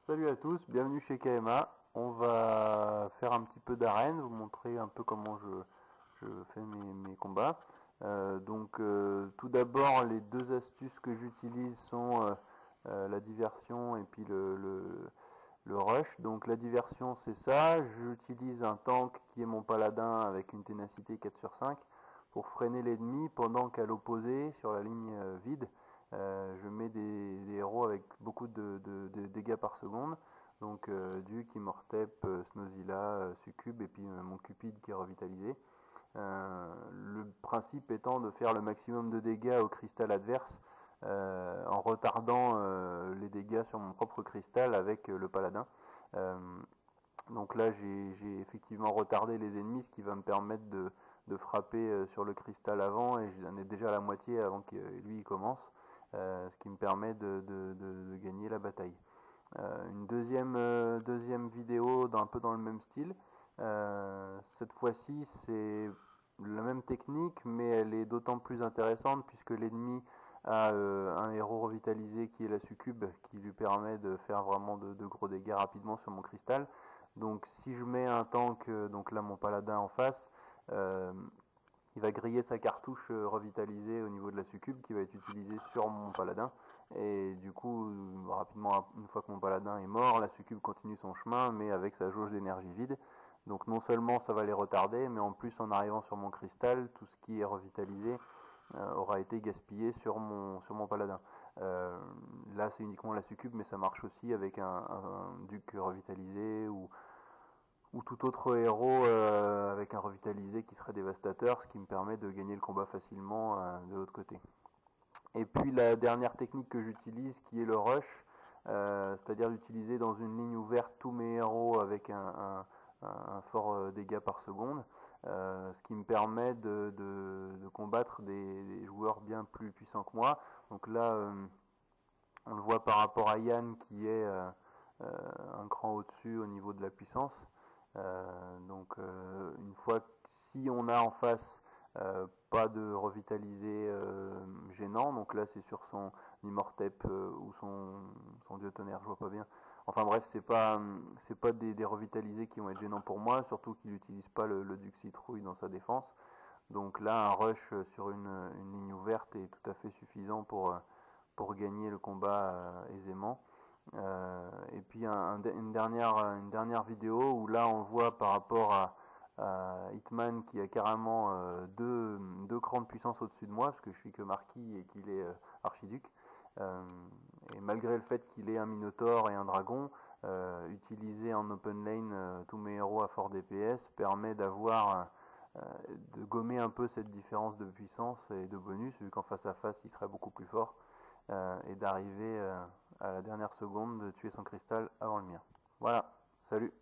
Salut à tous, bienvenue chez KMA. On va faire un petit peu d'arène, vous montrer un peu comment je fais mes combats. Tout d'abord, les deux astuces que j'utilise sont la diversion et puis le rush. Donc la diversion, c'est ça. J'utilise un tank qui est mon paladin avec une ténacité 4 sur 5 pour freiner l'ennemi pendant qu'à l'opposé, sur la ligne vide, je mets des héros avec beaucoup de dégâts par seconde. Donc Duke, Immortep, Snozilla, Succube et puis mon Cupid qui est revitalisé. Le principe étant de faire le maximum de dégâts au cristal adverse en retardant les dégâts sur mon propre cristal avec le paladin. Donc là j'ai effectivement retardé les ennemis, ce qui va me permettre de frapper sur le cristal avant, et j'en ai déjà la moitié avant que lui il commence, ce qui me permet de gagner la bataille. Une deuxième vidéo un peu dans le même style. Cette fois-ci c'est la même technique, mais elle est d'autant plus intéressante puisque l'ennemi a un héros revitalisé qui est la succube, qui lui permet de faire vraiment de gros dégâts rapidement sur mon cristal. Donc si je mets un tank, donc là mon paladin en face, euh, il va griller sa cartouche revitalisée au niveau de la succube qui va être utilisée sur mon paladin. Et du coup, rapidement, une fois que mon paladin est mort, la succube continue son chemin, mais avec sa jauge d'énergie vide. Donc non seulement ça va les retarder, mais en plus en arrivant sur mon cristal, tout ce qui est revitalisé aura été gaspillé sur mon paladin. Là c'est uniquement la succube, mais ça marche aussi avec un duc revitalisé ou tout autre héros avec un revitalisé qui serait dévastateur, ce qui me permet de gagner le combat facilement de l'autre côté. Et puis la dernière technique que j'utilise, qui est le rush, c'est-à-dire d'utiliser dans une ligne ouverte tous mes héros avec un fort dégât par seconde, ce qui me permet de combattre des joueurs bien plus puissants que moi. Donc là, on le voit par rapport à Yann qui est un cran au-dessus au niveau de la puissance. Une fois que si on a en face pas de revitalisé gênant, donc là c'est sur son Immortep ou son dieu tonnerre, je vois pas bien. Enfin bref, c'est pas des revitalisés qui vont être gênants pour moi, surtout qu'il n'utilise pas le duc citrouille dans sa défense. Donc là un rush sur une ligne ouverte est tout à fait suffisant pour gagner le combat aisément. Et puis une dernière vidéo où là on voit par rapport à Hitman qui a carrément deux crans de puissance au-dessus de moi, parce que je suis que marquis et qu'il est archiduc. Euh, et malgré le fait qu'il ait un minotaure et un dragon, utiliser en open lane tous mes héros à fort DPS permet de gommer un peu cette différence de puissance et de bonus, vu qu'en face à face il serait beaucoup plus fort, et d'arriver à la dernière seconde de tuer son cristal avant le mien. Voilà, salut!